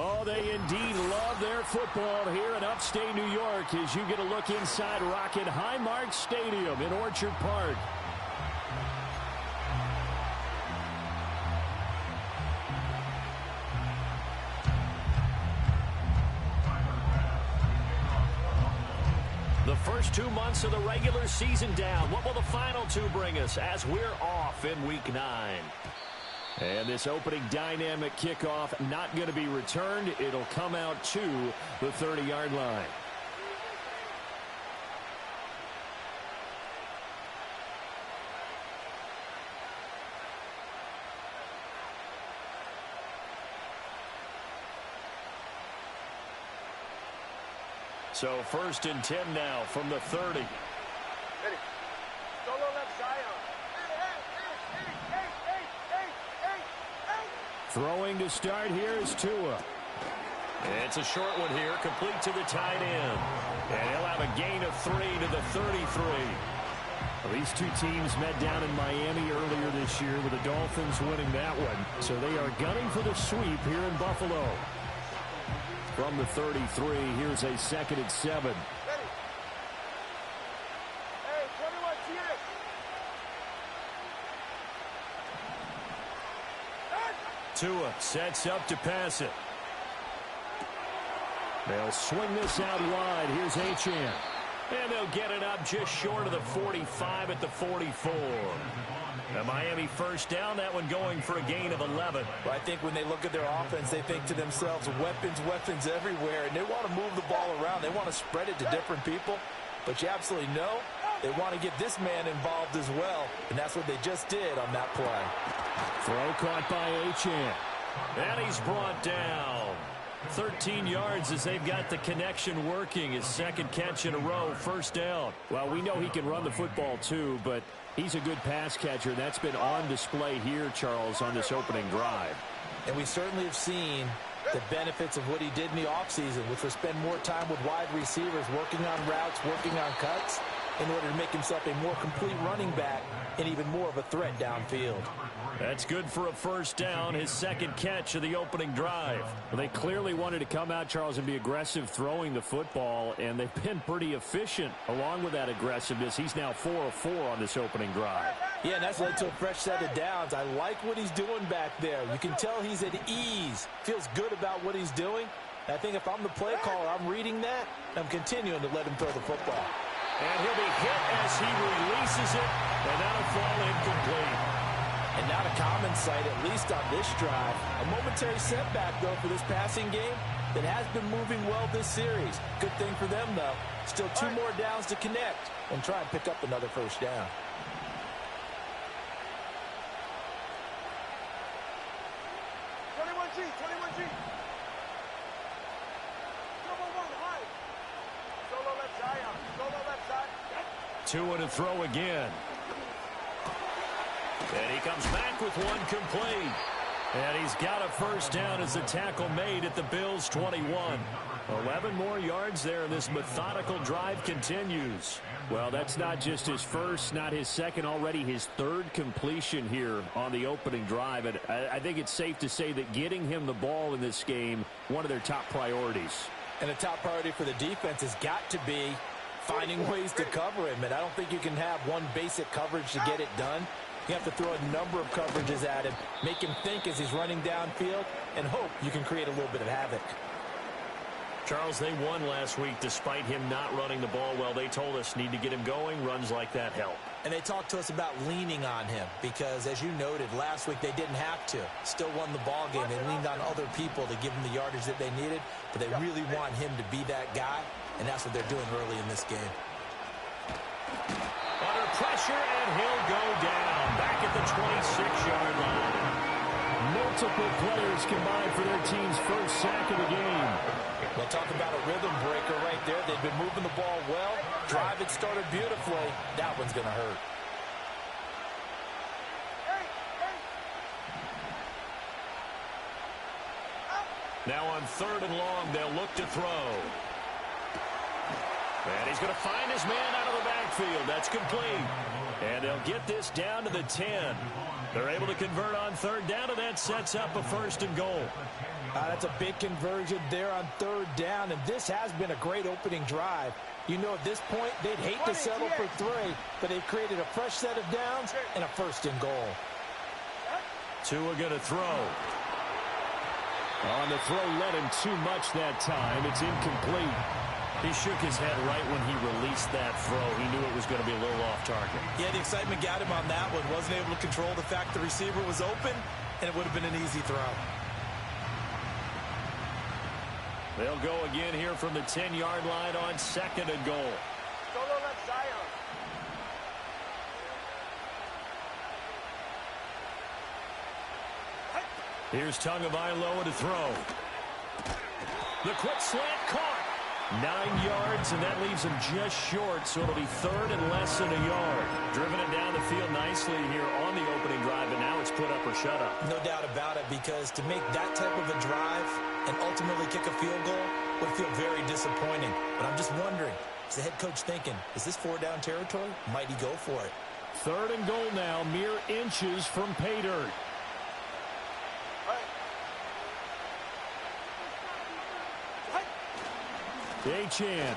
Oh, they indeed love their football here in upstate New York as you get a look inside Rocket Highmark Stadium in Orchard Park. The first 2 months of the regular season down. What will the final two bring us as we're off in Week 9? And this opening dynamic kickoff not going to be returned. It'll come out to the 30-yard line. So 1st and 10 now from the 30. Ready. Solo left side. Throwing to start here is Tua. It's a short one here, complete to the tight end. And he'll have a gain of 3 to the 33. Well, these two teams met down in Miami earlier this year with the Dolphins winning that one. So they are gunning for the sweep here in Buffalo. From the 33, here's a 2nd and 7. Ready. Hey, 21, see it. Tua sets up to pass it. They'll swing this out wide. Here's Achane. And they'll get it up just short of the 45 at the 44. The Miami first down, that one going for a gain of 11. Well, I think when they look at their offense, they think to themselves, weapons everywhere, and they want to move the ball around. They want to spread it to different people, but you absolutely know they want to get this man involved as well, and that's what they just did on that play. Throw caught by Achane. And he's brought down. 13 yards as they've got the connection working. His 2nd catch in a row, 1st down. Well, we know he can run the football too, but he's a good pass catcher. That's been on display here, Charles, on this opening drive. And we certainly have seen the benefits of what he did in the offseason, which was spend more time with wide receivers, working on routes, working on cuts, in order to make himself a more complete running back and even more of a threat downfield. That's good for a 1st down, his 2nd catch of the opening drive. Well, they clearly wanted to come out, Charles, and be aggressive throwing the football, and they've been pretty efficient along with that aggressiveness. He's now 4 of 4 on this opening drive. Yeah, and that's led to a fresh set of downs. I like what he's doing back there. You can tell he's at ease, feels good about what he's doing. I think if I'm the play caller, I'm reading that, I'm continuing to let him throw the football. And he'll be hit as he releases it, and that'll fall incomplete. And not a common sight, at least on this drive. A momentary setback, though, for this passing game that has been moving well this series. Good thing for them, though. Still 2 more downs to connect and try and pick up another 1st down. Tua to throw again. And he comes back with one complete. And he's got a 1st down as the tackle made at the Bills' 21. 11 more yards there, and this methodical drive continues. Well, that's not just his first, not his 2nd, already his 3rd completion here on the opening drive. And I think it's safe to say that getting him the ball in this game, one of their top priorities. And the top priority for the defense has got to be finding ways to cover him. And I don't think you can have one basic coverage to get it done. You have to throw a number of coverages at him, make him think as he's running downfield, and hope you can create a little bit of havoc. Charles, they won last week despite him not running the ball well. They told us need to get him going. Runs like that help. And they talked to us about leaning on him because, as you noted, last week they didn't have to. Still won the ball game. They leaned on other people to give them the yardage that they needed, but they really want him to be that guy, and that's what they're doing early in this game. Under pressure, and he'll go down back at the 26-yard line. Multiple players combined for their team's 1st sack of the game. Well, talk about a rhythm breaker right there. They've been moving the ball well. Drive it started beautifully. That one's going to hurt. Hey. Now on 3rd and long, they'll look to throw. And he's going to find his man out of the backfield. That's complete. And they'll get this down to the 10. They're able to convert on third down, and that sets up a 1st and goal. That's a big conversion there on third down, and this has been a great opening drive. You know, at this point, they'd hate to settle for 3, but they've created a fresh set of downs and a 1st and goal. Tua going to throw. On the throw, led him too much that time. It's incomplete. He shook his head right when he released that throw. He knew it was going to be a little off target. Yeah, the excitement got him on that one. Wasn't able to control the fact the receiver was open, and it would have been an easy throw. They'll go again here from the 10-yard line on 2nd and goal. Solo left Zion. Here's Tagovailoa to throw. The quick slant caught. 9 yards, and that leaves him just short, so it'll be 3rd and less than a yard. Driven it down the field nicely here on the opening drive, and now it's put up or shut up. No doubt about it, because to make that type of a drive and ultimately kick a field goal would feel very disappointing. But I'm just wondering, is the head coach thinking, is this 4-down territory? Might he go for it? 3rd and goal now, mere inches from pay dirt. Achane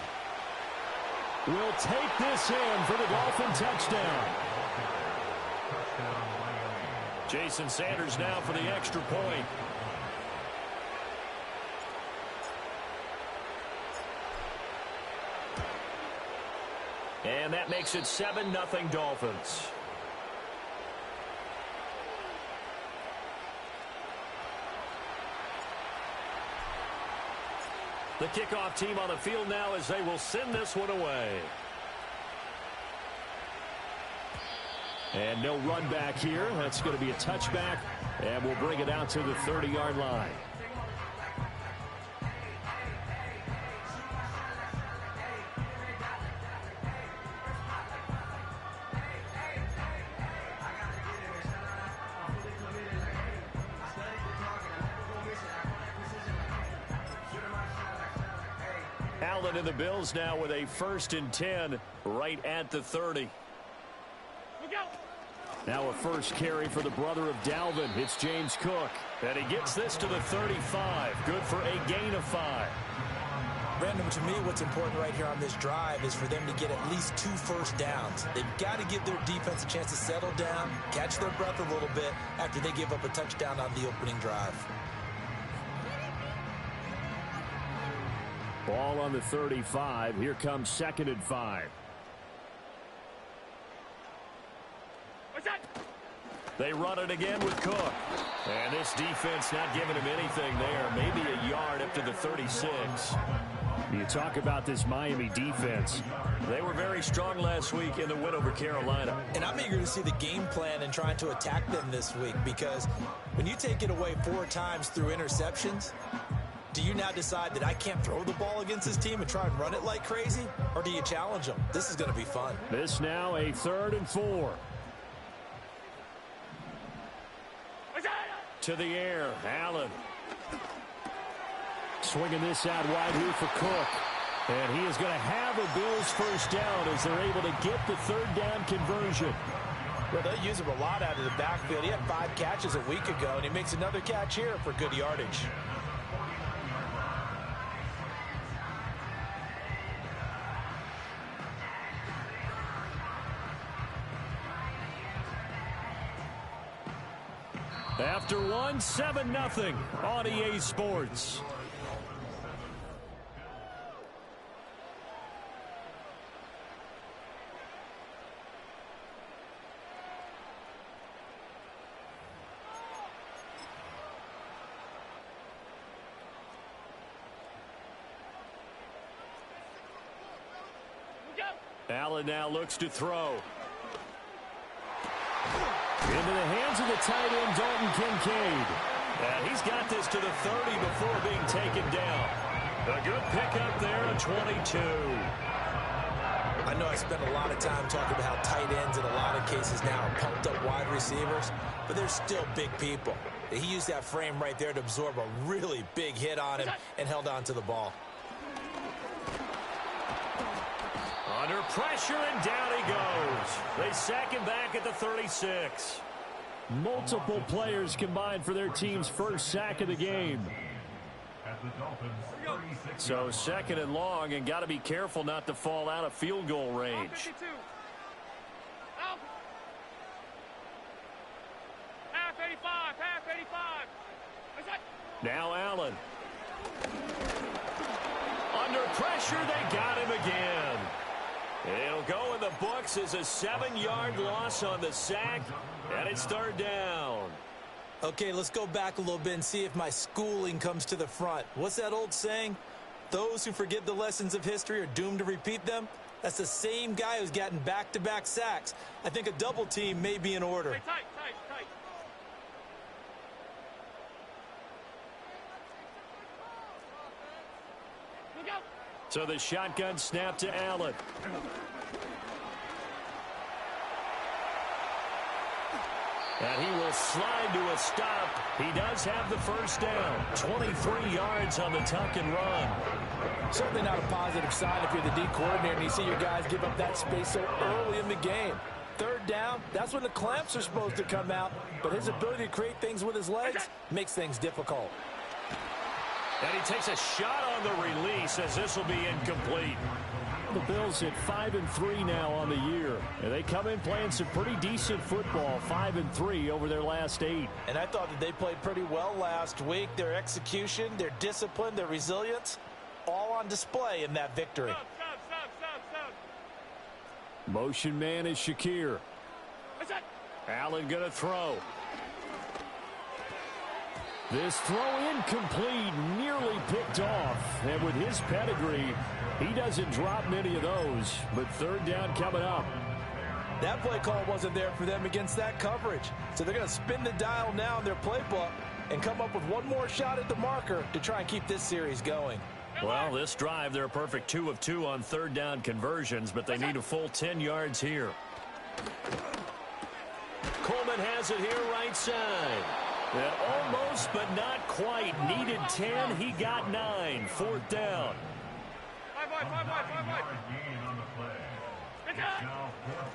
will take this in for the Dolphin touchdown. Jason Sanders now for the extra point. And that makes it 7-0 Dolphins. The kickoff team on the field now as they will send this one away. And no run back here. That's going to be a touchback, and we'll bring it out to the 30-yard line. Allen and the Bills now with a 1st and 10 right at the 30. Now a first carry for the brother of Dalvin. It's James Cook. And he gets this to the 35. Good for a gain of 5. Brandon, to me, what's important right here on this drive is for them to get at least 2 first downs. They've got to give their defense a chance to settle down, catch their breath a little bit after they give up a touchdown on the opening drive. Ball on the 35. Here comes 2nd and 5. They run it again with Cook. And this defense not giving him anything there. Maybe a yard up to the 36. You talk about this Miami defense. They were very strong last week in the win over Carolina. And I'm eager to see the game plan and trying to attack them this week, because when you take it away 4 times through interceptions, do you now decide that I can't throw the ball against this team and try and run it like crazy? Or do you challenge them? This is going to be fun. This now a 3rd and 4. To the air, Allen. Swinging this out wide here for Cook. And he is going to have a Bills first down as they're able to get the 3rd down conversion. Well, they use him a lot out of the backfield. He had 5 catches a week ago, and he makes another catch here for good yardage. After 1, 7-0 on EA Sports. Allen now looks to throw. Into the hands of the tight end, Dalton Kincaid. And he's got this to the 30 before being taken down. A good pickup there at 22. I know I spent a lot of time talking about how tight ends in a lot of cases now are pumped up wide receivers, but they're still big people. He used that frame right there to absorb a really big hit on him and held on to the ball. Under pressure, and down he goes. They sack him back at the 36. Multiple players combined for their team's first sack of the game. So second and long, and got to be careful not to fall out of field goal range. Half 85, half 85. Now Allen. Under pressure, they got him again. It'll go in the books as a 7-yard loss on the sack, and it's third down. Okay, let's go back a little bit and see if my schooling comes to the front. What's that old saying? Those who forget the lessons of history are doomed to repeat them. That's the same guy who's gotten back-to-back sacks. I think a double team may be in order. Tight. So the shotgun snap to Allen. And he will slide to a stop. He does have the first down. 23 yards on the tuck and run. Certainly not a positive sign if you're the D coordinator and you see your guys give up that space so early in the game. Third down, that's when the clamps are supposed to come out. But his ability to create things with his legs makes things difficult. And he takes a shot on the release as this will be incomplete. The Bills at 5-3 now on the year. And they come in playing some pretty decent football, 5-3 over their last 8. And I thought that they played pretty well last week. Their execution, their discipline, their resilience, all on display in that victory. Stop. Motion man is Shakir. Allen going to throw. This throw incomplete, nearly picked off. And with his pedigree, he doesn't drop many of those. But third down coming up. That play call wasn't there for them against that coverage. So they're going to spin the dial now in their playbook and come up with one more shot at the marker to try and keep this series going. Well, this drive, they're a perfect 2 of 2 on third down conversions, but they need a full 10 yards here. Coleman has it here right side. And almost, but not quite. Needed 10. He got 9. Fourth down.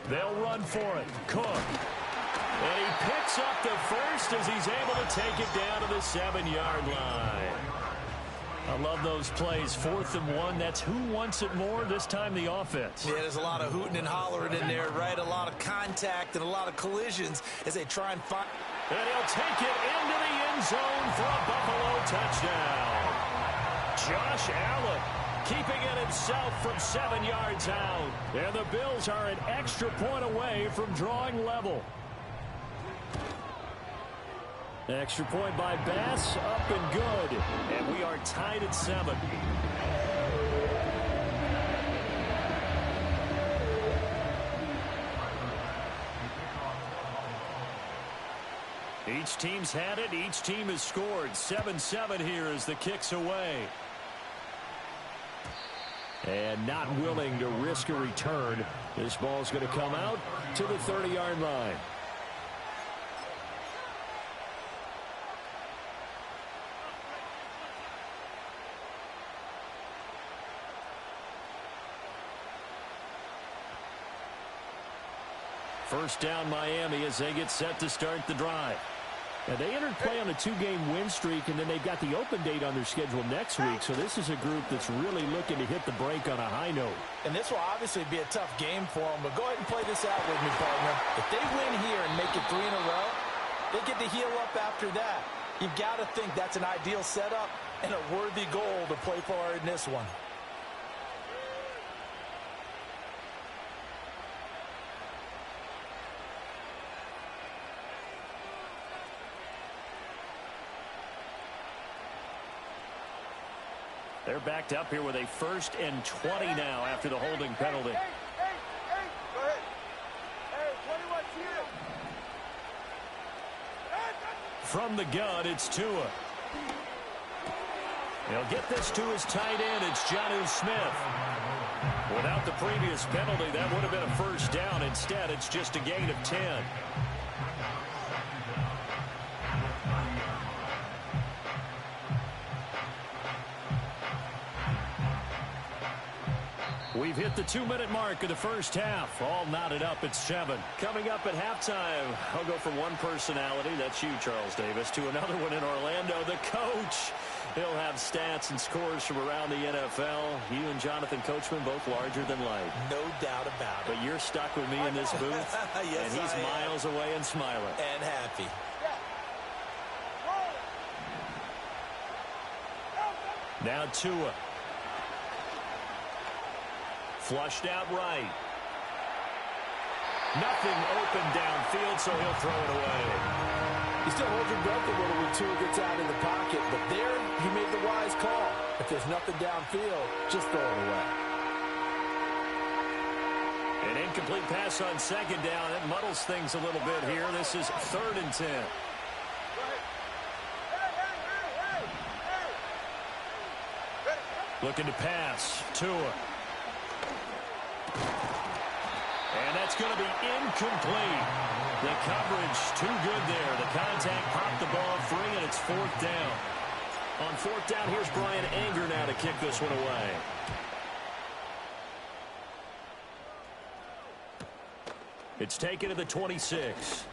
They'll run for it. Cook. And he picks up the first as he's able to take it down to the 7-yard line. I love those plays. 4th and 1. That's who wants it more, this time the offense. Yeah, there's a lot of hooting and hollering in there, right? A lot of contact and a lot of collisions as they try and find. And he'll take it into the end zone for a Buffalo touchdown. Josh Allen keeping it himself from 7 yards out. And the Bills are an extra point away from drawing level. Extra point by Bass, up and good. And we are tied at 7. Each team's had it. Each team has scored. 7-7 here as the kick's away. And not willing to risk a return. This ball's going to come out to the 30-yard line. First down Miami as they get set to start the drive. And they entered play on a 2-game win streak, and then they've got the open date on their schedule next week. So this is a group that's really looking to hit the break on a high note. And this will obviously be a tough game for them, but go ahead and play this out with me, partner. If they win here and make it 3 in a row, they get to heal up after that. You've got to think that's an ideal setup and a worthy goal to play for in this one. They're backed up here with a 1st and 20 now after the holding penalty. Hey, go ahead. Hey, 21's here. From the gun, it's Tua. He'll get this to his tight end. It's Jonnu Smith. Without the previous penalty, that would have been a first down. Instead, it's just a gain of 10. We've hit the 2-minute mark of the first half. All knotted up at 7. Coming up at halftime, I'll go from one personality, that's you, Charles Davis, to another one in Orlando, the coach. He'll have stats and scores from around the NFL. You and Jonathan Coachman both larger than life. No doubt about it. But you're stuck with me in this booth, yes, and he's miles away and smiling. And happy. Now Tua. Flushed out right. Nothing open downfield, so he'll throw it away. He still holds your breath a little when Tua gets out in the pocket, but there he made the wise call. If there's nothing downfield, just throw it away. An incomplete pass on second down. It muddles things a little bit here. This is 3rd and 10. Looking to pass. Tua. And that's going to be incomplete. The coverage too good there. The contact popped the ball free, and it's 4th down. On 4th down, here's Brian Anger now to kick this one away. It's taken to the 26.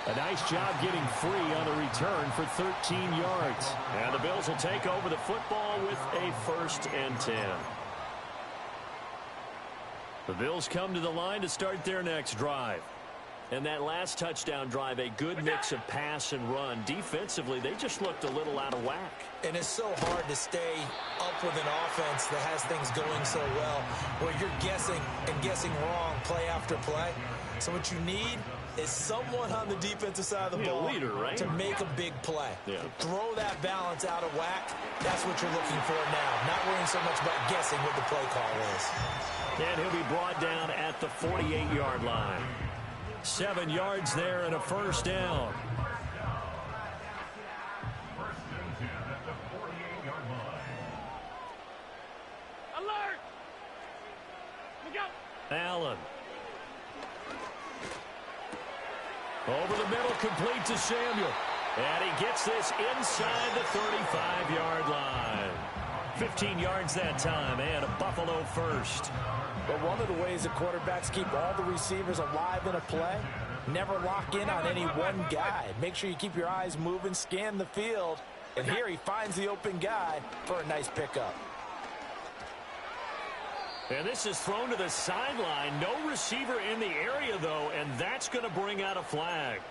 A nice job getting free on the return for 13 yards. And the Bills will take over the football with a 1st and 10. The Bills come to the line to start their next drive. And that last touchdown drive, a good mix of pass and run. Defensively, they just looked a little out of whack. And it's so hard to stay up with an offense that has things going so well, where you're guessing and guessing wrong play after play. So what you need is someone on the defensive side of the ball leader, right? to make a big play. Yeah. Throw that balance out of whack. That's what you're looking for now. Not worrying so much about guessing what the play call is. And he'll be brought down at the 48-yard line. 7 yards there and a 1st down. Alert! Look out! Allen. Over the middle, complete to Samuel. And he gets this inside the 35-yard line. 15 yards that time, and a Buffalo 1st. But one of the ways that quarterbacks keep all the receivers alive in a play, never lock in on any one guy. Make sure you keep your eyes moving, scan the field. And here he finds the open guy for a nice pickup. And this is thrown to the sideline. No receiver in the area, though, and that's going to bring out a flag.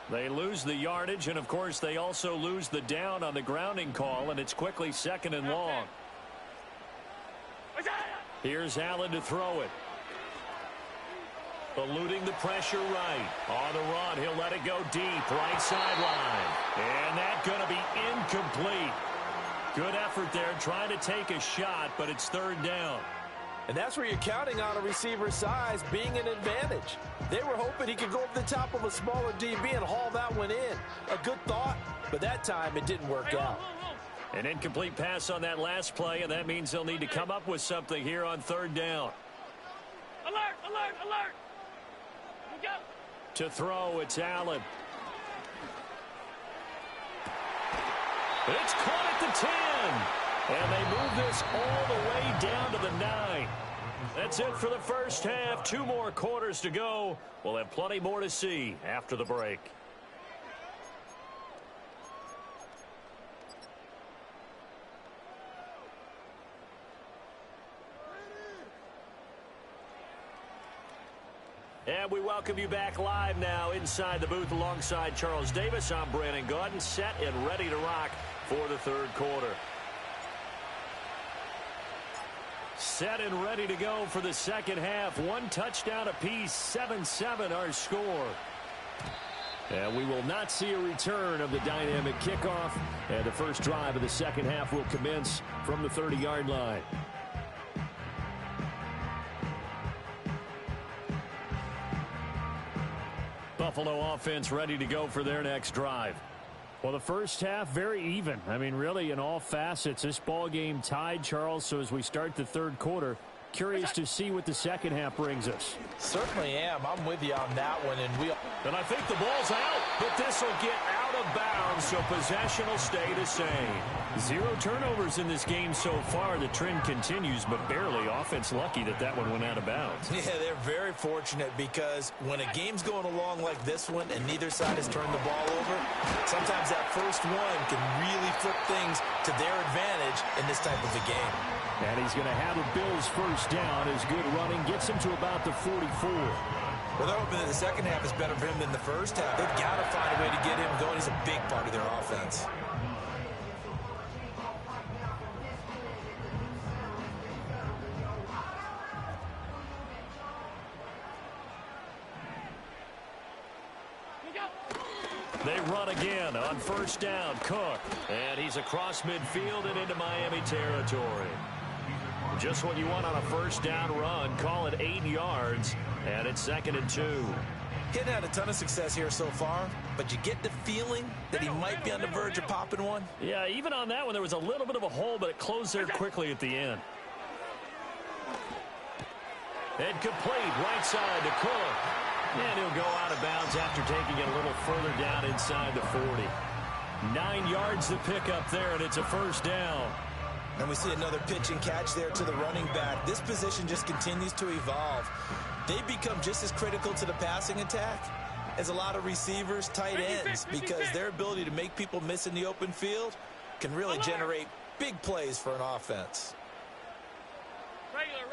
They lose the yardage, and, of course, they also lose the down on the grounding call, and it's quickly 2nd and long. Here's Allen to throw it. Eluding the pressure right. On the run, he'll let it go deep, right sideline. And that's going to be incomplete. Good effort there, trying to take a shot, but it's 3rd down. And that's where you're counting on a receiver's size being an advantage. They were hoping he could go over the top of a smaller DB and haul that one in. A good thought, but that time it didn't work out. An incomplete pass on that last play, and that means they'll need to come up with something here on 3rd down. Alert! Alert! Alert! Look out! To throw, it's Allen. It's caught at the 10. And they move this all the way down to the 9. That's it for the first half. 2 more quarters to go. We'll have plenty more to see after the break. And we welcome you back live now inside the booth alongside Charles Davis. I'm Brandon Gaudin, set and ready to rock for the 3rd quarter. Set and ready to go for the 2nd half. 1 touchdown apiece, 7-7 our score. And we will not see a return of the dynamic kickoff. And the first drive of the 2nd half will commence from the 30-yard line. Buffalo offense ready to go for their next drive. Well, the first half, very even. I mean, really, in all facets, this ball game tied, Charles. So as we start the 3rd quarter, curious to see what the 2nd half brings us. Certainly am. I'm with you on that one. And I think the ball's out, but this will get out out of bounds, so possession will stay the same. 0 turnovers in this game so far. The trend continues, but barely. Offense lucky that one went out of bounds. Yeah, they're very fortunate because when a game's going along like this one and neither side has turned the ball over, sometimes that first one can really flip things to their advantage in this type of a game. And he's going to have the Bills first down. His good running gets him to about the 44. Well, they're hoping that the second half is better for him than the first half. They've got to find a way to get him going. He's a big part of their offense. They run again on first down. Cook. And he's across midfield and into Miami territory. Just what you want on a first down run. Call it 8 yards. And it's 2nd and 2. He hadn't had a ton of success here so far, but you get the feeling that he might be on the verge of popping one. Yeah, even on that one, there was a little bit of a hole, but it closed there quickly at the end. And complete right side to Cook. And he'll go out of bounds after taking it a little further down inside the 40. 9 yards to pick up there, and it's a first down. And we see another pitch and catch there to the running back. This position just continues to evolve. They become just as critical to the passing attack as a lot of receivers, tight ends, because their ability to make people miss in the open field can really generate big plays for an offense. Regular.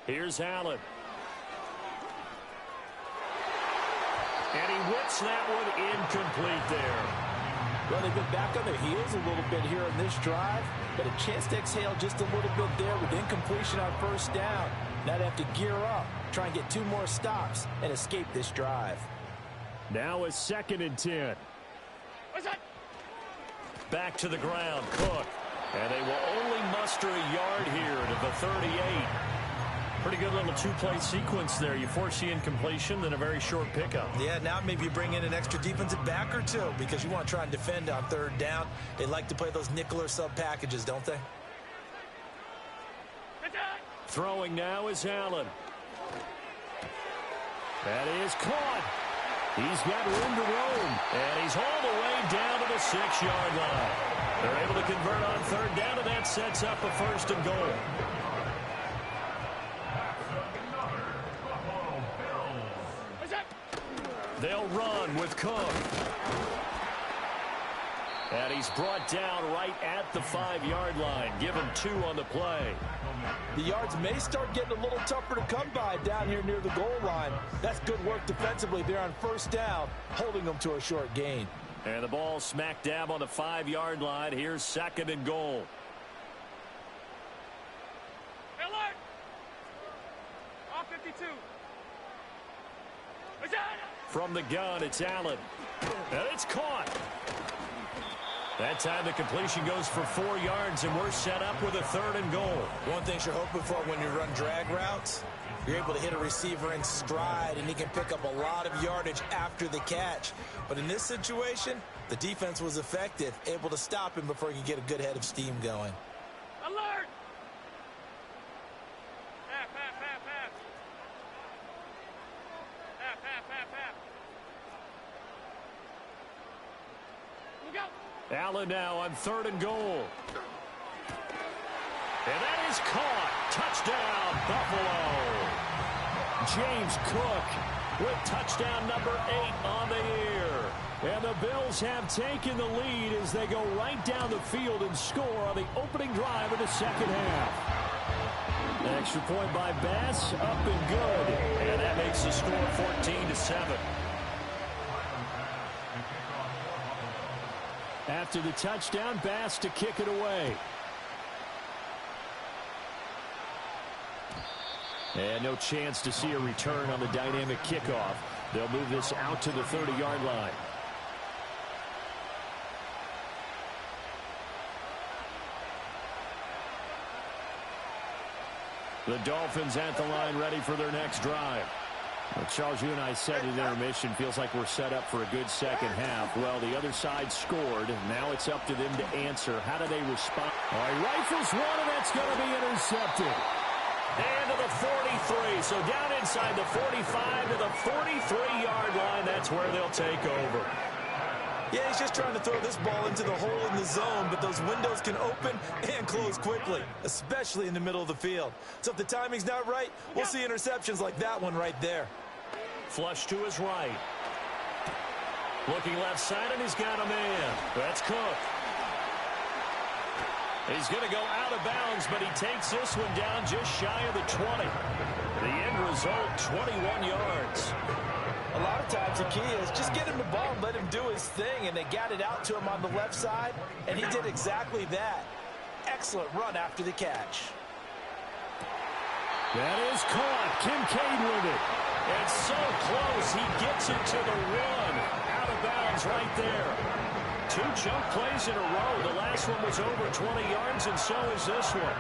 Here's Allen. And he whips that one incomplete there. Well, they've been back on their heels a little bit here in this drive, but a chance to exhale just a little bit there with incompletion on first down. Now they have to gear up, try and get 2 more stops, and escape this drive. Now a 2nd and 10. Back to the ground, Cook. And they will only muster a yard here to the 38. Pretty good little 2-play sequence there. You force the incompletion, then a very short pickup. Yeah, now maybe you bring in an extra defensive back or 2 because you want to try and defend on 3rd down. They like to play those nickel or sub packages, don't they? Throwing now is Allen. That is caught. He's got room to roam, and he's all the way down to the 6-yard line. They're able to convert on 3rd down, and that sets up a 1st and goal. They'll run with Cook. And he's brought down right at the 5-yard line. Give him 2 on the play. The yards may start getting a little tougher to come by down here near the goal line. That's good work defensively there on first down, holding them to a short gain. And the ball smack dab on the 5-yard line. Here's 2nd and goal. Alert! All 52. From the gun, it's Allen. And it's caught. That time the completion goes for 4 yards, and we're set up with a 3rd and goal. One thing you're hoping for when you run drag routes, you're able to hit a receiver in stride, and he can pick up a lot of yardage after the catch. But in this situation, the defense was effective, able to stop him before he could get a good head of steam going. Alert! Allen now on 3rd and goal. And that is caught. Touchdown, Buffalo. James Cook with touchdown number 8 on the year. And the Bills have taken the lead as they go right down the field and score on the opening drive of the 2nd half. An extra point by Bass, up and good. And that makes the score 14-7. After the touchdown, Bass to kick it away. And no chance to see a return on the dynamic kickoff. They'll move this out to the 30-yard line. The Dolphins at the line, ready for their next drive. Well, Charles, you and I said in intermission, feels like we're set up for a good second half. Well, the other side scored. Now it's up to them to answer. How do they respond? All right, rifles one, and that's going to be intercepted. And to the 43. So down inside the 45 to the 43-yard line. That's where they'll take over. Yeah, he's just trying to throw this ball into the hole in the zone, but those windows can open and close quickly, especially in the middle of the field. So if the timing's not right, we'll see interceptions like that one right there. Flush to his right. Looking left side, and he's got a man. That's Cook. He's going to go out of bounds, but he takes this one down just shy of the 20. The end result, 21 yards. A lot of times the key is just get him the ball and let him do his thing, and they got it out to him on the left side, and he did exactly that. Excellent run after the catch. That is caught. Kincaid with it. It's so close. He gets it to the run. Out of bounds right there. 2 jump plays in a row. The last one was over 20 yards, and so is this one.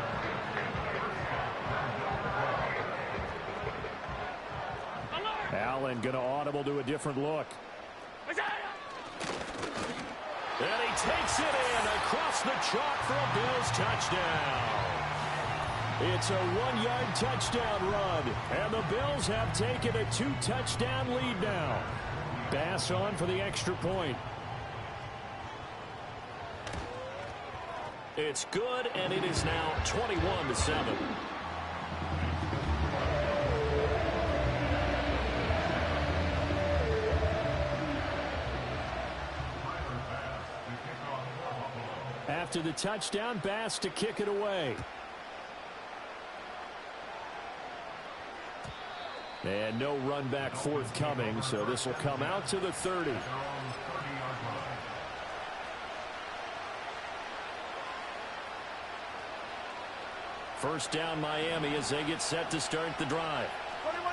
Allen going to audible to a different look. And he takes it in across the chalk for a Bills touchdown. It's a 1-yard touchdown run, and the Bills have taken a 2-touchdown lead now. Bass on for the extra point. It's good, and it is now 21-7. After the touchdown, Bass to kick it away. And no run back forthcoming, so this will come out to the 30. First down Miami as they get set to start the drive.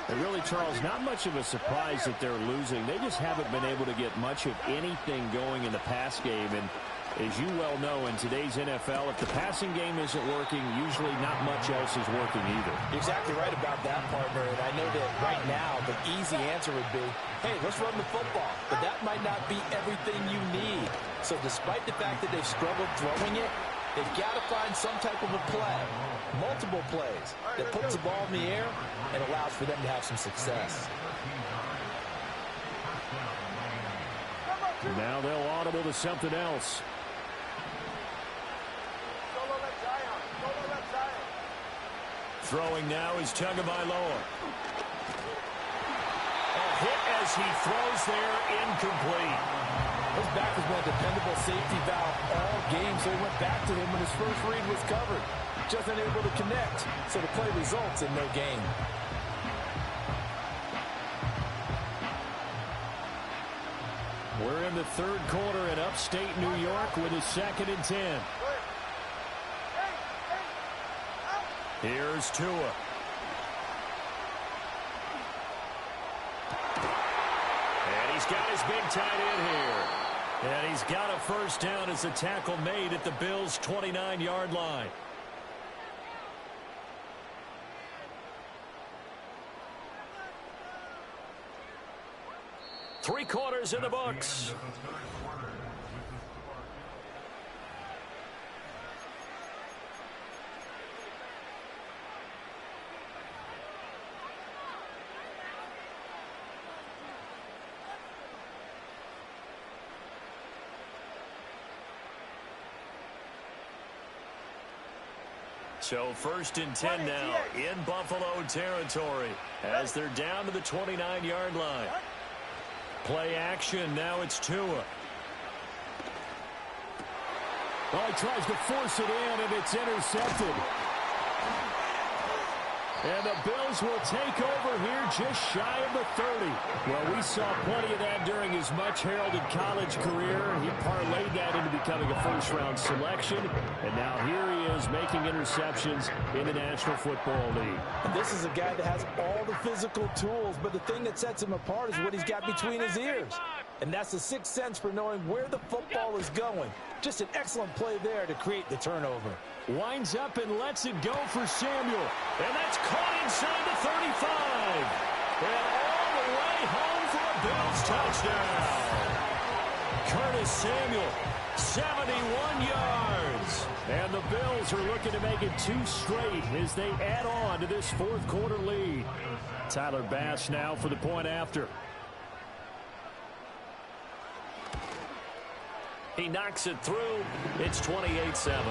And really, Charles, not much of a surprise that they're losing. They just haven't been able to get much of anything going in the pass game. And as you well know, in today's NFL, if the passing game isn't working, usually not much else is working either. You're exactly right about that, partner. And I know that right now the easy answer would be, hey, let's run the football. But that might not be everything you need. So despite the fact that they've struggled throwing it, they've got to find some type of a play, multiple plays, that puts the ball in the air and allows for them to have some success. Now they'll audible to something else. Throwing now is Tagovailoa. A hit as he throws there, incomplete. His back has been a dependable safety valve all game, so he went back to him when his first read was covered. Just unable to connect, so the play results in no gain. We're in the third quarter in upstate New York with a 2nd and 10. Here's Tua. And he's got his big tight end here. And he's got a first down as a tackle made at the Bills' 29-yard line. Three quarters in the books. So 1st and 10 now in Buffalo territory as they're down to the 29-yard line. Play action. Now it's Tua. Oh, he tries to force it in, and it's intercepted. And the Bills will take over here just shy of the 30. Well, we saw plenty of that during his much-heralded college career. He parlayed that into becoming a first-round selection. And now here he is making interceptions in the National Football League. And this is a guy that has all the physical tools, but the thing that sets him apart is what he's got between his ears. And that's the sixth sense for knowing where the football is going. Just an excellent play there to create the turnover. Winds up and lets it go for Samuel. And that's caught inside the 35. And all the way home for a Bills touchdown. Curtis Samuel, 71 yards. And the Bills are looking to make it 2 straight as they add on to this fourth quarter lead. Tyler Bass now for the point after. He knocks it through. It's 28-7.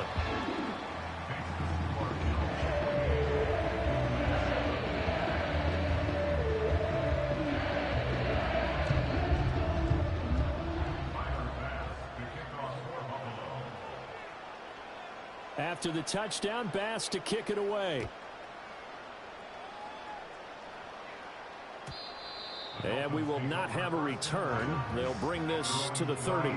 After the touchdown, Bass to kick it away. And we will not have a return. They'll bring this to the 30.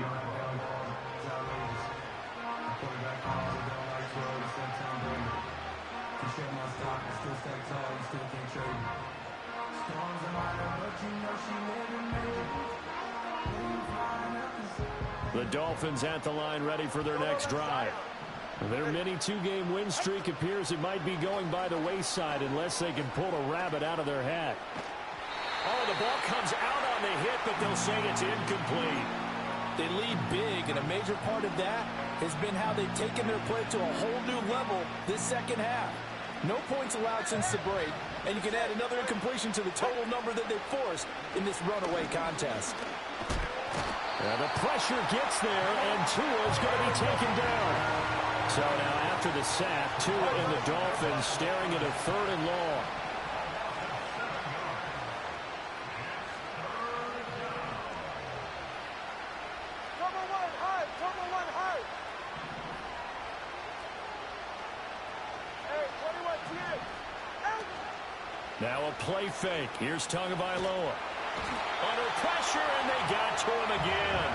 The Dolphins at the line ready for their next drive. Their mini two-game win streak appears it might be going by the wayside unless they can pull a rabbit out of their hat. Oh, the ball comes out on the hit, but they'll say it's incomplete. They lead big, and a major part of that has been how they've taken their play to a whole new level this second half. No points allowed since the break, and you can add another incompletion to the total number that they forced in this runaway contest. And the pressure gets there, and Tua's going to be taken down. So now after the sack, Tua and the Dolphins staring at a 3rd and long. Now a play fake. Here's Tagovailoa. Under pressure, and they got to him again.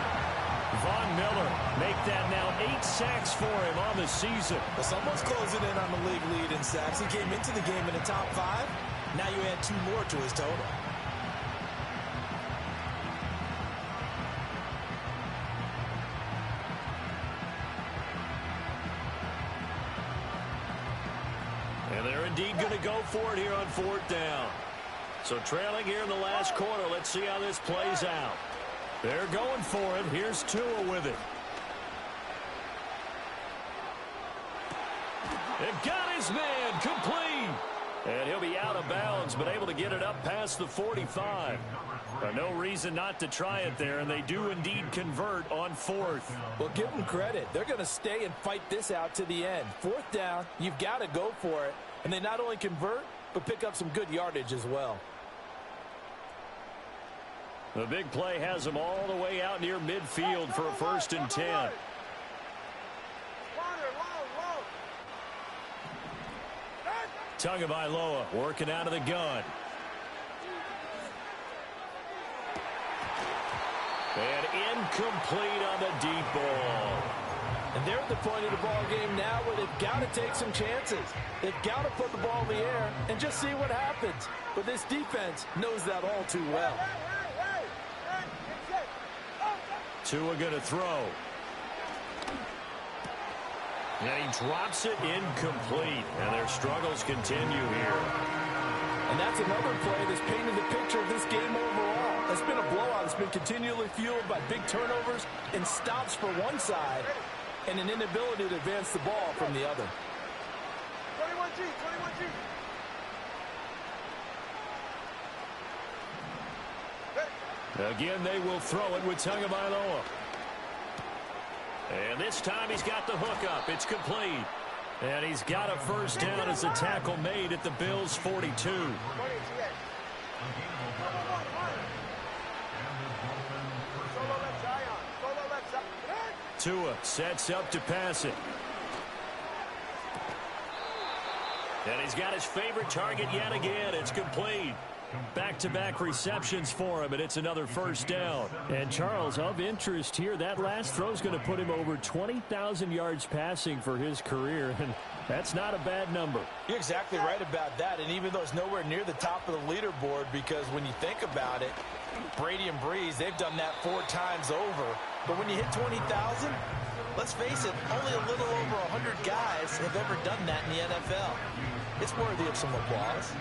Von Miller make that now 8 sacks for him on the season. Well, someone's closing in on the league lead in sacks. He came into the game in the top 5. Now you add 2 more to his total. And they're indeed going to go for it here on 4th down. So trailing here in the last quarter. Let's see how this plays out. They're going for it. Here's Tua with it. It got his man complete. And he'll be out of bounds, but able to get it up past the 45. No reason not to try it there, and they do indeed convert on 4th. Well, give them credit. They're going to stay and fight this out to the end. 4th down, you've got to go for it. And they not only convert, but pick up some good yardage as well. The big play has them all the way out near midfield for a 1st and 10. Tagovailoa working out of the gun. And incomplete on the deep ball. And they're at the point of the ball game now where they've got to take some chances. They've got to put the ball in the air and just see what happens. But this defense knows that all too well. Tua going to throw. And he drops it incomplete. And their struggles continue here. And that's another play that's painted the picture of this game overall. It's been a blowout. It's been continually fueled by big turnovers and stops for one side and an inability to advance the ball from the other. 21G, 21G. Again, they will throw it with Tagovailoa. And this time he's got the hook up. It's complete. And he's got a 1st down as a tackle made at the Bills' 42. Tua sets up to pass it. And he's got his favorite target yet again. It's complete. Back-to-back receptions for him, and it's another 1st down. And Charles, of interest here, that last throw is going to put him over 20,000 yards passing for his career, and that's not a bad number. You're exactly right about that, and even though it's nowhere near the top of the leaderboard, because when you think about it, Brady and Breeze, they've done that 4 times over. But when you hit 20,000, let's face it, only a little over 100 guys have ever done that in the NFL. It's worthy of some applause.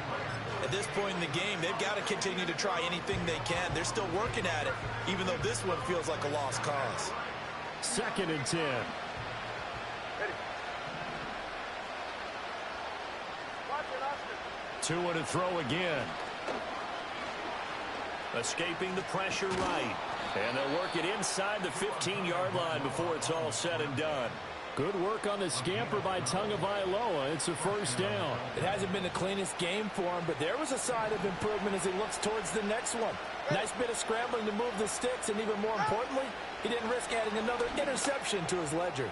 At this point in the game, they've got to continue to try anything they can. They're still working at it, even though this one feels like a lost cause. 2nd and 10. Tua to throw again. Escaping the pressure right. And they'll work it inside the 15-yard line before it's all said and done. Good work on the scamper by Tagovailoa. It's a first down. It hasn't been the cleanest game for him, but there was a sign of improvement as he looks towards the next one. Nice bit of scrambling to move the sticks, and even more importantly, he didn't risk adding another interception to his ledger.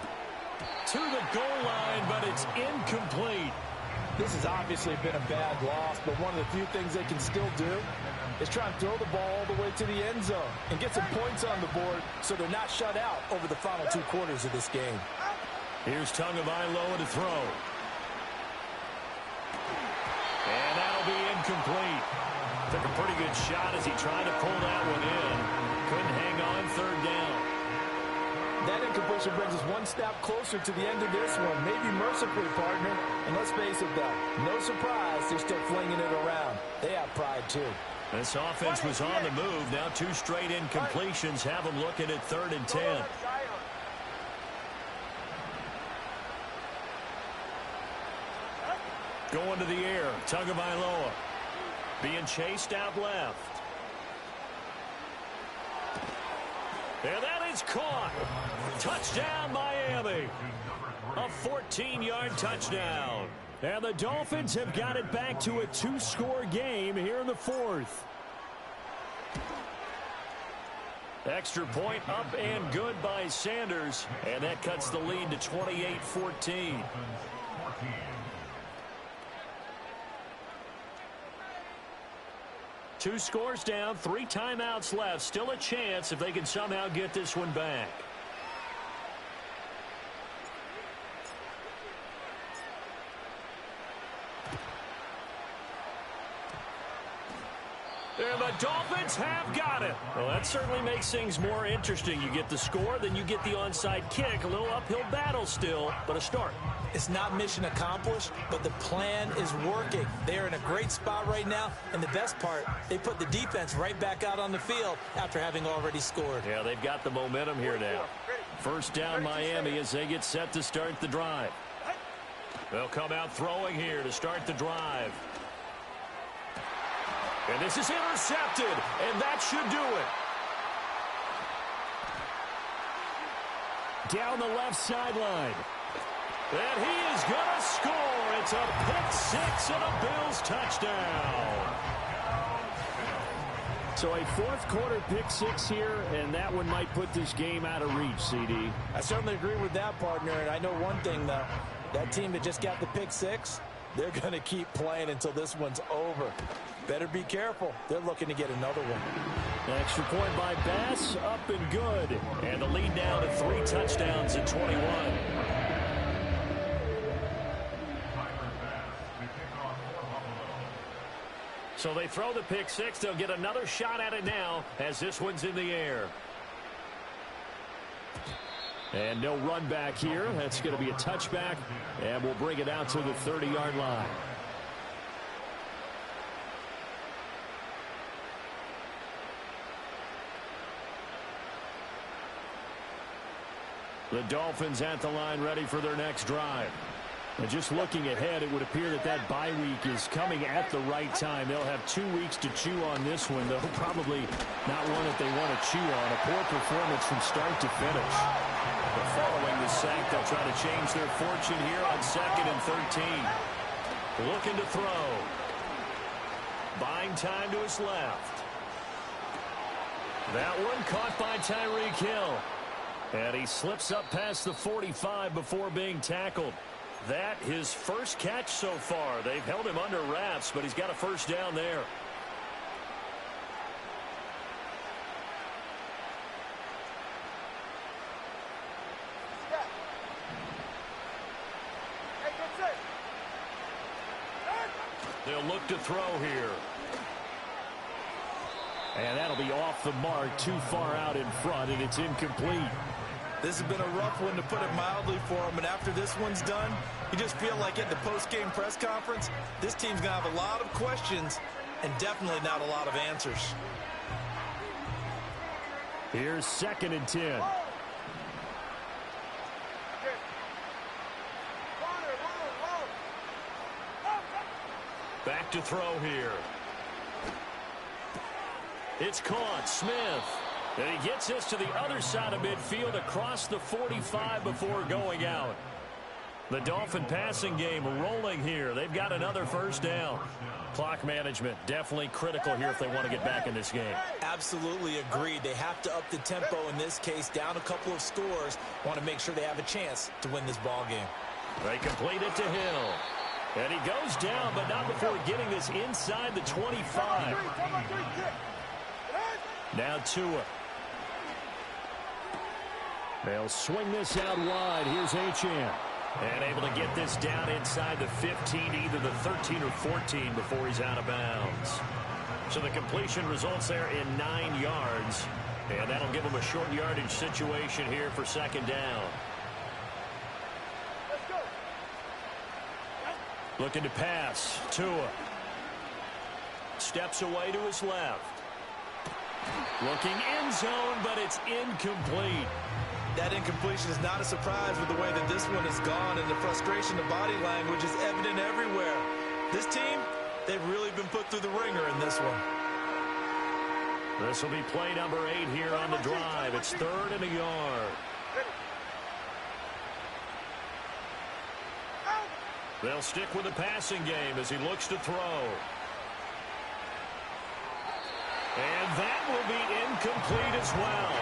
To the goal line, but it's incomplete. This has obviously been a bad loss, but one of the few things they can still do is try and throw the ball all the way to the end zone and get some points on the board so they're not shut out over the final 2 quarters of this game. Here's Tagovailoa to throw. And that'll be incomplete. Took a pretty good shot as he tried to pull that one in. Couldn't hang on, third down. That incompletion brings us one step closer to the end of this one. Maybe mercifully, partner. And let's face it, though, no surprise they're still flinging it around. They have pride, too. This offense was on the move. Now 2 straight incompletions have them looking at 3rd and 10. Going to the air, Tagovailoa. Being chased out left. And that is caught. Touchdown, Miami. A 14-yard touchdown. And the Dolphins have got it back to a 2-score game here in the 4th. Extra point up and good by Sanders. And that cuts the lead to 28-14. Two scores down, 3 timeouts left. Still a chance if they can somehow get this one back. And the Dolphins have got it. Well, that certainly makes things more interesting. You get the score, then you get the onside kick. A little uphill battle still, but a start. It's not mission accomplished, but the plan is working. They're in a great spot right now, and the best part, they put the defense right back out on the field after having already scored. Yeah, they've got the momentum here now. First down, Miami, as they get set to start the drive. They'll come out throwing here to start the drive. And this is intercepted, and that should do it. Down the left sideline. And he is going to score. It's a pick-6 and a Bills touchdown. So a 4th quarter pick-6 here, and that one might put this game out of reach, CD. I certainly agree with that, partner. And I know one thing, though. That team that just got the pick-6, they're going to keep playing until this one's over. Better be careful. They're looking to get another one. Extra point by Bass, up and good. And the lead now to 3 touchdowns at 21. So they throw the pick-6. They'll get another shot at it now as this one's in the air. And no run back here. That's going to be a touchback. And we'll bring it out to the 30-yard line. The Dolphins at the line ready for their next drive. And just looking ahead, it would appear that that bye week is coming at the right time. They'll have 2 weeks to chew on this one, though probably not one that they want to chew on. A poor performance from start to finish. But following the sack, they'll try to change their fortune here on 2nd and 13. Looking to throw. Buying time to his left. That one caught by Tyreek Hill. And he slips up past the 45 before being tackled. That his first catch so far. They've held him under wraps, but he's got a first down there. They'll look to throw here. And that'll be off the mark, too far out in front, and it's incomplete. This has been a rough one, to put it mildly, for him. And after this one's done, you just feel like at the post-game press conference, this team's going to have a lot of questions and definitely not a lot of answers. Here's 2nd and 10. Back to throw here. It's caught. Smith. And he gets this to the other side of midfield across the 45 before going out. The Dolphin passing game rolling here. They've got another first down. Clock management definitely critical here if they want to get back in this game. Absolutely agreed. They have to up the tempo in this case, down a couple of scores. Want to make sure they have a chance to win this ball game. They complete it to Hill. And he goes down, but not before getting this inside the 25. Now Tua. They'll swing this out wide. Here's Achane. And able to get this down inside the 15, either the 13 or 14 before he's out of bounds. So the completion results there in 9 yards. And that'll give him a short yardage situation here for second down. Looking to pass. Tua. Steps away to his left. Looking end zone, but it's incomplete. That incompletion is not a surprise with the way that this one has gone, and the frustration of body language is evident everywhere. This team, they've really been put through the ringer in this one. This will be play number 8 here on the drive. It's 3rd and a yard. They'll stick with the passing game as he looks to throw. And that will be incomplete as well.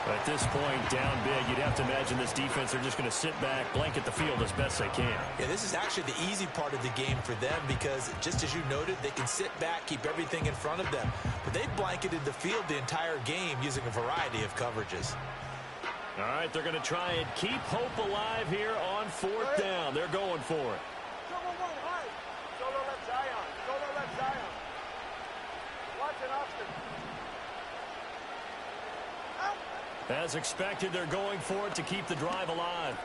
At this point, down big, you'd have to imagine this defense are just going to sit back, blanket the field as best they can. Yeah, this is actually the easy part of the game for them because, just as you noted, they can sit back, keep everything in front of them. But they've blanketed the field the entire game using a variety of coverages. All right, they're going to try and keep hope alive here on 4th down. They're going for it. Solo left Zion. Solo left Zion. Watch it, Austin. As expected, they're going for it to keep the drive alive.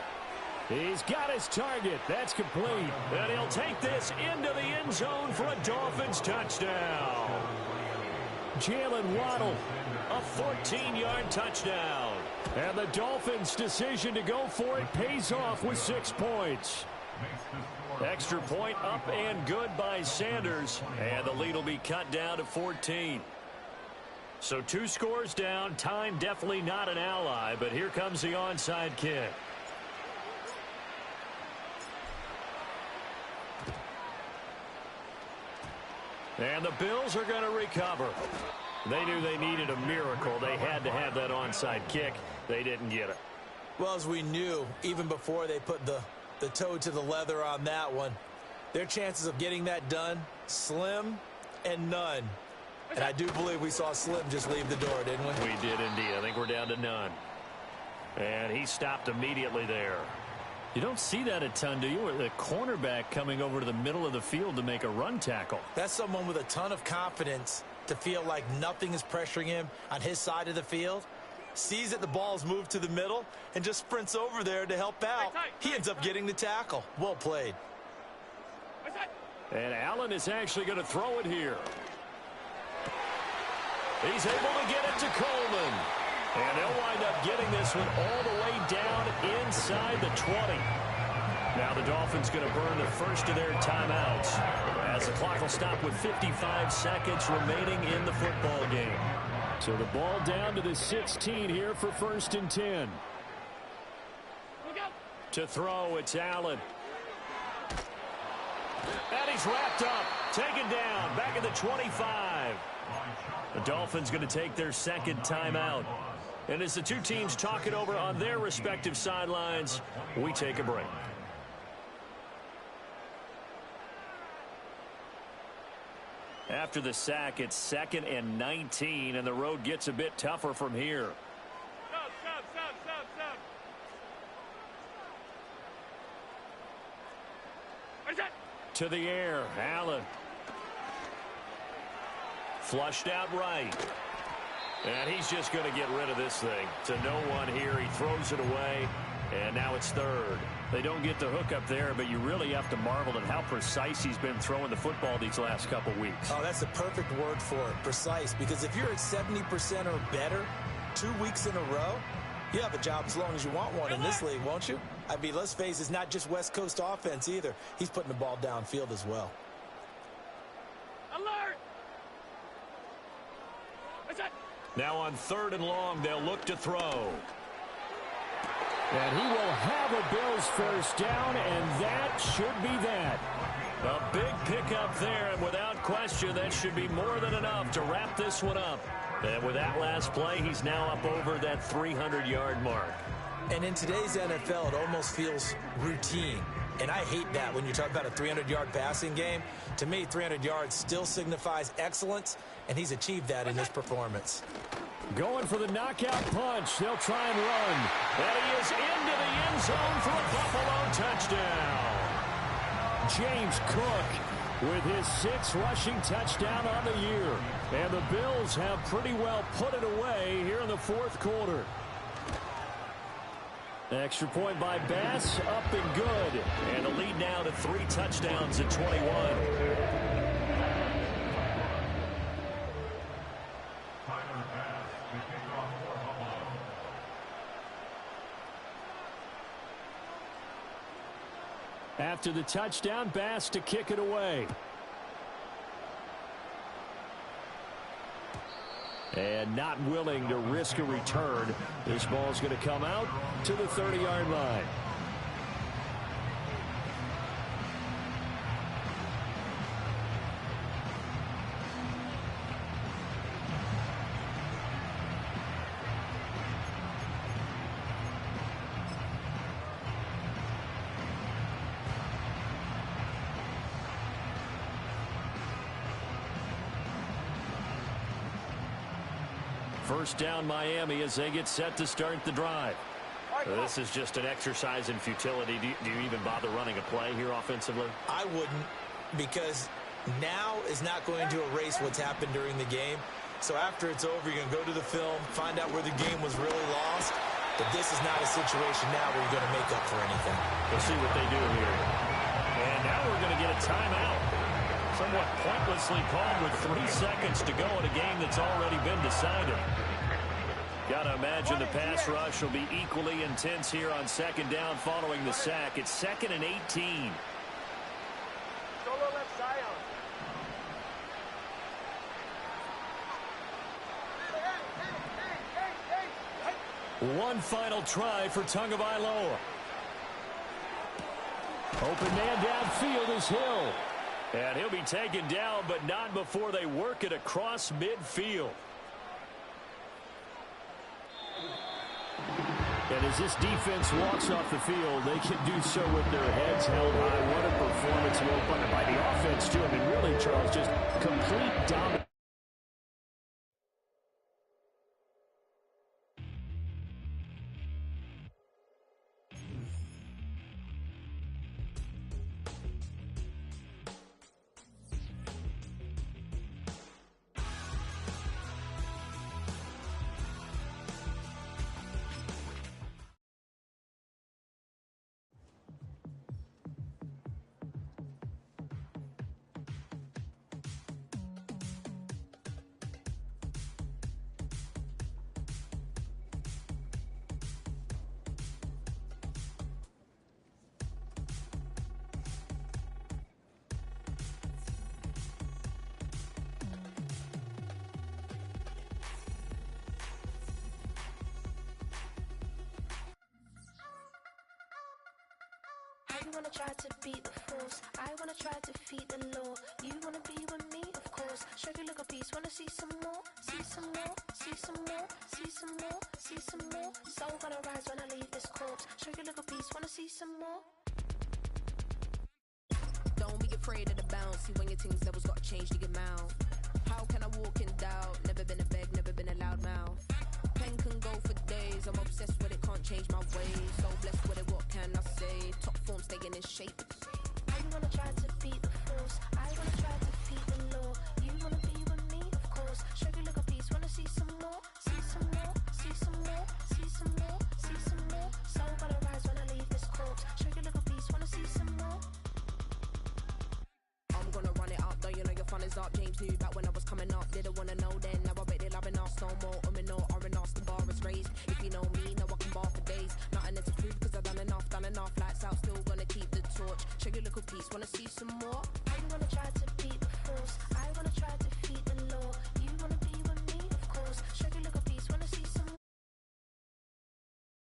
He's got his target. That's complete. And he'll take this into the end zone for a Dolphins touchdown. Jalen Waddle. A 14-yard touchdown. And the Dolphins' decision to go for it pays off with 6 points. Extra point up and good by Sanders. And the lead will be cut down to 14. So 2 scores down. Time definitely not an ally, but here comes the onside kick. And the Bills are going to recover. They knew they needed a miracle. They had to have that onside kick. They didn't get it. Well, as we knew, even before they put the toe to the leather on that one, their chances of getting that done, slim and none. And I do believe we saw Slim just leave the door, didn't we? We did indeed. I think we're down to none. And he stopped immediately there. You don't see that a ton, do you? Or the cornerback coming over to the middle of the field to make a run tackle. That's someone with a ton of confidence to feel like nothing is pressuring him on his side of the field. Sees that the ball's moved to the middle and just sprints over there to help out. He ends up getting the tackle. Well played. And Allen is actually going to throw it here. He's able to get it to Coleman. And they'll wind up getting this one all the way down inside the 20. Now the Dolphins going to burn the first of their timeouts as the clock will stop with 55 seconds remaining in the football game. So the ball down to the 16 here for 1st and 10. To throw, it's Allen. And he's wrapped up, taken down, back at the 25. The Dolphins going to take their 2nd timeout. And as the 2 teams talk it over on their respective sidelines, we take a break. After the sack, it's 2nd and 19, and the road gets a bit tougher from here. To the air, Allen. Flushed out right. And he's just going to get rid of this thing. To no one here. He throws it away. And now it's 3rd. They don't get the hook up there, but you really have to marvel at how precise he's been throwing the football these last couple weeks. Oh, that's the perfect word for it, precise. Because if you're at 70% or better 2 weeks in a row, you have a job as long as you want one in this league, won't you? I mean, let's face it, it's not just West Coast offense either. He's putting the ball downfield as well. Alert! Now on 3rd and long, they'll look to throw. And he will have a Bills first down, and that should be that. A big pickup there, and without question, that should be more than enough to wrap this one up. And with that last play, he's now up over that 300-yard mark. And in today's NFL, it almost feels routine. And I hate that when you talk about a 300-yard passing game. To me, 300 yards still signifies excellence, and he's achieved that in his performance. Going for the knockout punch. They'll try and run. And he is into the end zone for a Buffalo touchdown. James Cook with his 6th rushing touchdown on the year. And the Bills have pretty well put it away here in the 4th quarter. Extra point by Bass, up and good. And the lead now to 3 touchdowns at 21. After the touchdown, Bass to kick it away. And not willing to risk a return. This ball's going to come out to the 30-yard line. First down Miami as they get set to start the drive. This is just an exercise in futility. Do you even bother running a play here offensively? I wouldn't, because now is not going to erase what's happened during the game. So after it's over, you're going to go to the film, find out where the game was really lost. But this is not a situation now where you're going to make up for anything. We'll see what they do here. And now we're going to get a timeout. Somewhat pointlessly called with 3 seconds to go in a game that's already been decided. Got to imagine the pass rush will be equally intense here on 2nd down following the sack. It's 2nd and 18. Solo left Zion. One final try for Tagovailoa. Open man downfield is Hill. And he'll be taken down, but not before they work it across midfield. And as this defense walks off the field, they can do so with their heads held high. What a performance by the offense, too. I mean, really, Charles, just complete dominance. You wanna try to beat the force, I wanna try to defeat the law. You wanna be with me, of course. Show you look a piece, wanna see some more, see some more, see some more, see some more, see some more. Soul gonna rise when I leave this corpse. Show you look a piece, wanna see some more. Don't be afraid of the bounce. See when your things levels got changed to your mouth. How can I walk in doubt? Never been a beg, never been a loud mouth. Pen can go for days. I'm obsessed with it, can't change my ways. So blessed with it, what can I say? Top form staying in shape. You wanna try to beat the force, I wanna try to defeat the law. You wanna be with me, of course. Show you look a piece, wanna see some more, see some more, see some more, see some more, see some more. Soul gonna rise when I leave this corpse. Show you look a piece, wanna see some more. I'm gonna run it up, though you know your fun is up. James knew back when I was coming up. Didn't wanna know then, now I bet they loving us no more. No R&R's, the bar is raised. If you know me, now I can bar for days. Nothing left to prove, cause I've done enough. Lights out, still gonna keep the torch. Show you a little piece, wanna see some more? You wanna try to beat the force,